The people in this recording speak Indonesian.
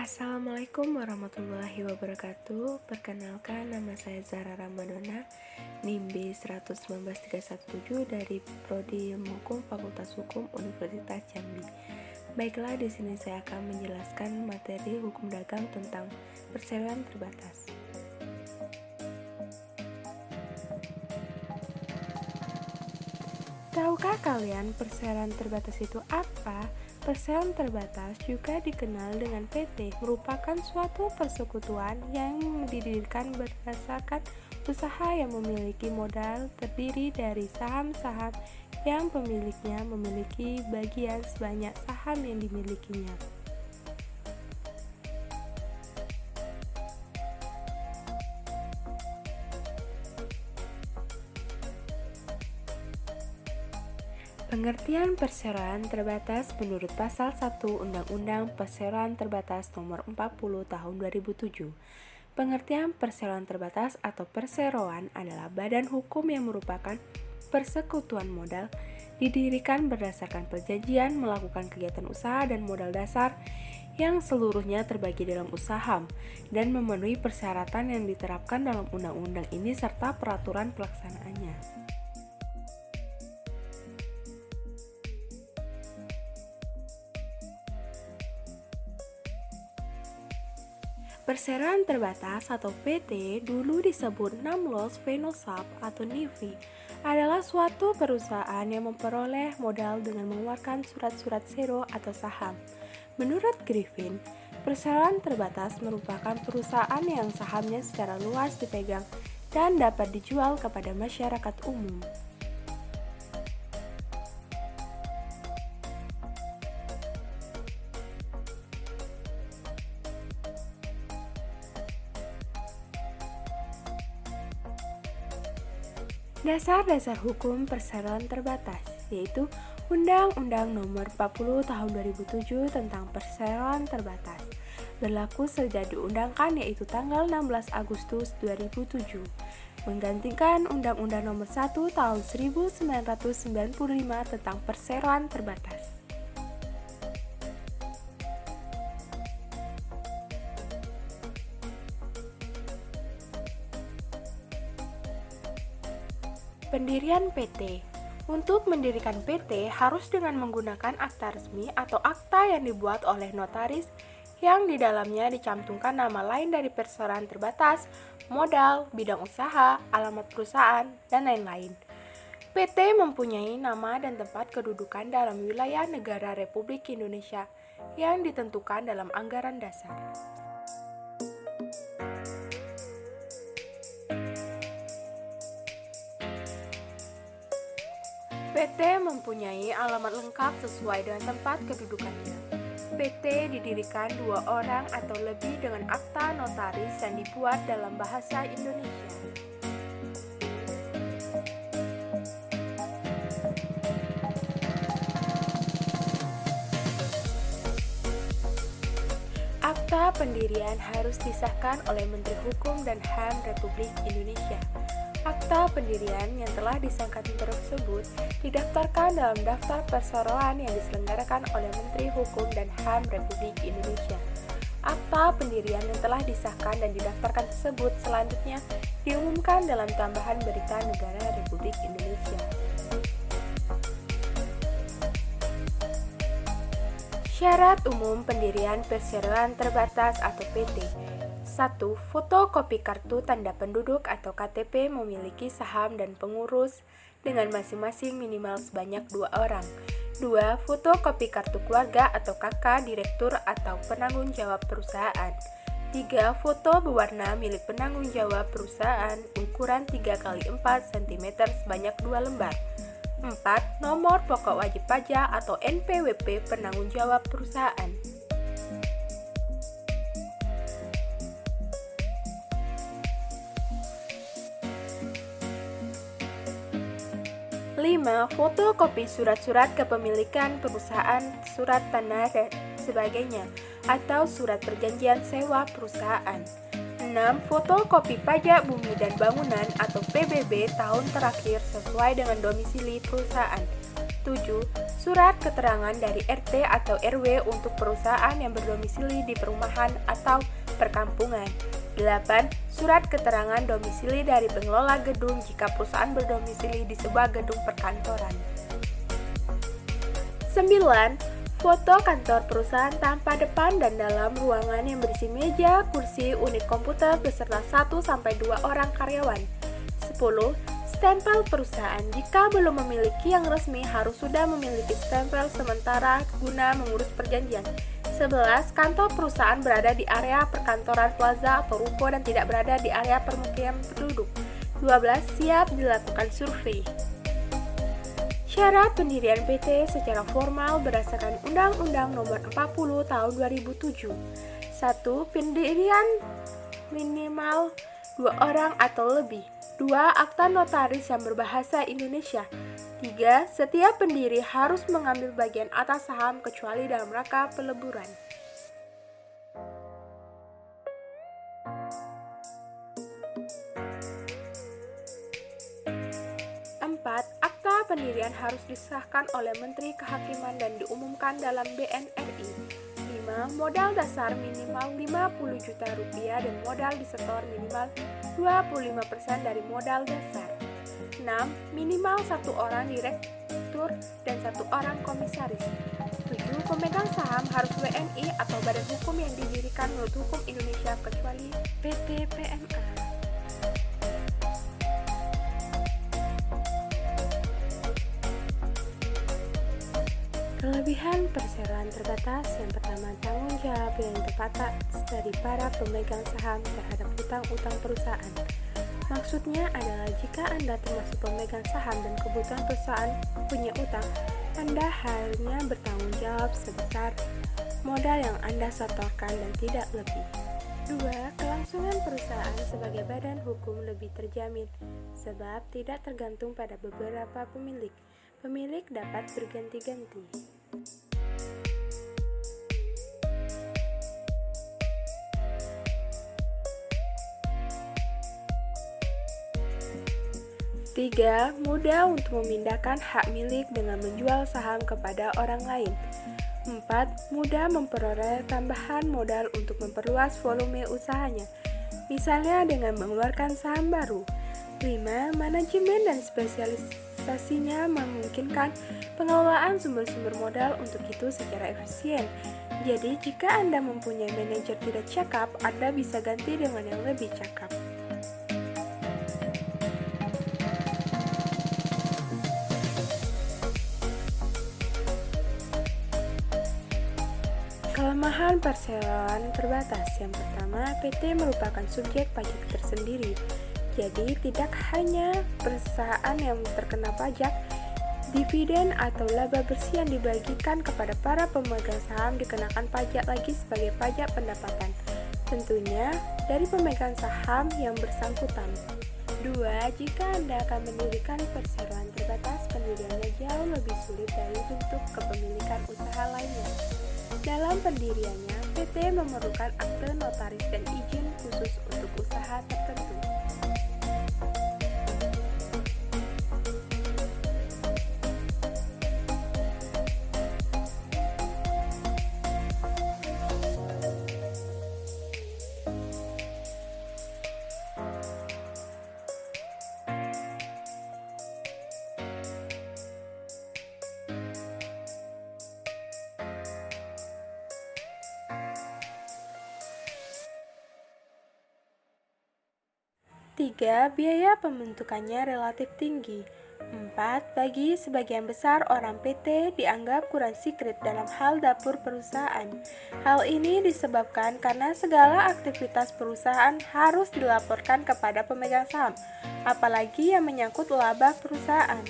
Assalamualaikum warahmatullahi wabarakatuh. Perkenalkan, nama saya Zahra Ramadona, NIM B119317 dari Prodi Ilmu Hukum Fakultas Hukum Universitas Jambi. Baiklah, di sini saya akan menjelaskan materi hukum dagang tentang perseroan terbatas. Tahukah kalian perseroan terbatas itu apa? Perseroan terbatas juga dikenal dengan PT, merupakan suatu persekutuan yang didirikan berdasarkan usaha yang memiliki modal terdiri dari saham-saham yang pemiliknya memiliki bagian sebanyak saham yang dimilikinya. Pengertian perseroan terbatas menurut pasal 1 Undang-Undang Perseroan Terbatas Nomor 40 Tahun 2007. Pengertian perseroan terbatas atau perseroan adalah badan hukum yang merupakan persekutuan modal didirikan berdasarkan perjanjian melakukan kegiatan usaha dan modal dasar yang seluruhnya terbagi dalam usaha dan memenuhi persyaratan yang diterapkan dalam undang-undang ini serta peraturan pelaksanaannya. Perseroan terbatas atau PT, dulu disebut Namlos Venosap atau NIVI, adalah suatu perusahaan yang memperoleh modal dengan mengeluarkan surat-surat sero atau saham. Menurut Griffin, perseroan terbatas merupakan perusahaan yang sahamnya secara luas dipegang dan dapat dijual kepada masyarakat umum. Dasar-dasar hukum perseroan terbatas, yaitu Undang-Undang Nomor 40 Tahun 2007 tentang Perseroan Terbatas, berlaku sejak diundangkan yaitu tanggal 16 Agustus 2007, menggantikan Undang-Undang Nomor 1 Tahun 1995 tentang Perseroan Terbatas. Pendirian PT. Untuk mendirikan PT harus dengan menggunakan akta resmi atau akta yang dibuat oleh notaris yang di dalamnya dicantumkan nama lain dari perseroan terbatas, modal, bidang usaha, alamat perusahaan, dan lain-lain. PT mempunyai nama dan tempat kedudukan dalam wilayah negara Republik Indonesia yang ditentukan dalam anggaran dasar. PT mempunyai alamat lengkap sesuai dengan tempat kedudukannya. PT didirikan 2 orang atau lebih dengan akta notaris yang dibuat dalam bahasa Indonesia. Akta pendirian harus disahkan oleh Menteri Hukum dan HAM Republik Indonesia. Akta pendirian yang telah disahkan tersebut didaftarkan dalam daftar perseroan yang diselenggarakan oleh Menteri Hukum dan HAM Republik Indonesia. Akta pendirian yang telah disahkan dan didaftarkan tersebut selanjutnya diumumkan dalam tambahan berita negara Republik Indonesia. Syarat umum pendirian perseroan terbatas atau PT. 1. Fotokopi kartu tanda penduduk atau KTP memiliki saham dan pengurus dengan masing-masing minimal sebanyak 2 orang. 2. Fotokopi kartu keluarga atau KK direktur atau penanggung jawab perusahaan. 3. Foto berwarna milik penanggung jawab perusahaan ukuran 3x4 cm sebanyak 2 lembar. 4. Nomor pokok wajib pajak atau NPWP penanggung jawab perusahaan. 5. Fotokopi surat-surat kepemilikan perusahaan, surat tanah dan sebagainya, atau surat perjanjian sewa perusahaan. 6. Fotokopi pajak bumi dan bangunan atau PBB tahun terakhir sesuai dengan domisili perusahaan. 7. Surat keterangan dari RT atau RW untuk perusahaan yang berdomisili di perumahan atau perkampungan. 8. Surat keterangan domisili dari pengelola gedung jika perusahaan berdomisili di sebuah gedung perkantoran. 9. Foto kantor perusahaan tanpa depan dan dalam ruangan yang berisi meja, kursi, unit komputer beserta 1-2 orang karyawan. 10. Stempel perusahaan. Jika belum memiliki yang resmi, harus sudah memiliki stempel sementara guna mengurus perjanjian. 11. Kantor perusahaan berada di area perkantoran plaza atau ruko dan tidak berada di area permukiman penduduk. 12. Siap dilakukan survei. Syarat pendirian PT secara formal berdasarkan Undang-Undang Nomor 40 Tahun 2007. 1. Pendirian minimal 2 orang atau lebih. 2. Akta notaris yang berbahasa Indonesia. 3. Setiap pendiri harus mengambil bagian atas saham kecuali dalam rangka peleburan. 4. Akta pendirian harus disahkan oleh Menteri Kehakiman dan diumumkan dalam BNRI. 5. Modal dasar minimal 50 juta rupiah dan modal disetor minimal 25% dari modal dasar. 6. Minimal 1 orang direktur dan 1 orang komisaris. 7. Pemegang saham harus WNI atau badan hukum yang didirikan menurut hukum Indonesia kecuali PT PMA. Kelebihan perseroan terbatas. Yang pertama, tanggung jawab yang tepat dari para pemegang saham terhadap utang-utang perusahaan. Maksudnya adalah jika Anda termasuk pemegang saham dan kebutuhan perusahaan punya utang, Anda hanya bertanggung jawab sebesar modal yang Anda setorkan dan tidak lebih. 2. Kelangsungan perusahaan sebagai badan hukum lebih terjamin, sebab tidak tergantung pada beberapa pemilik. Pemilik dapat berganti-ganti. 3. Mudah untuk memindahkan hak milik dengan menjual saham kepada orang lain. 4. Mudah memperoleh tambahan modal untuk memperluas volume usahanya, misalnya dengan mengeluarkan saham baru. 5. Manajemen dan spesialisasinya memungkinkan pengelolaan sumber-sumber modal untuk itu secara efisien. Jadi, jika Anda mempunyai manajer tidak cakap, Anda bisa ganti dengan yang lebih cakap. Kelemahan perseroan terbatas. Yang pertama, PT merupakan subjek pajak tersendiri. Jadi, tidak hanya perusahaan yang terkena pajak, dividen atau laba bersih yang dibagikan kepada para pemegang saham dikenakan pajak lagi sebagai pajak pendapatan. Tentunya dari pemegang saham yang bersangkutan. 2. Jika Anda akan mendirikan perseroan terbatas, pendiriannya jauh lebih sulit dari bentuk kepemilikan usaha lainnya. Dalam pendiriannya, PT memerlukan akte notaris dan izin khusus untuk usaha tertentu. Tiga, biaya pembentukannya relatif tinggi. 4. Bagi sebagian besar orang PT dianggap kurang secret dalam hal dapur perusahaan. Hal ini disebabkan karena segala aktivitas perusahaan harus dilaporkan kepada pemegang saham, apalagi yang menyangkut laba perusahaan.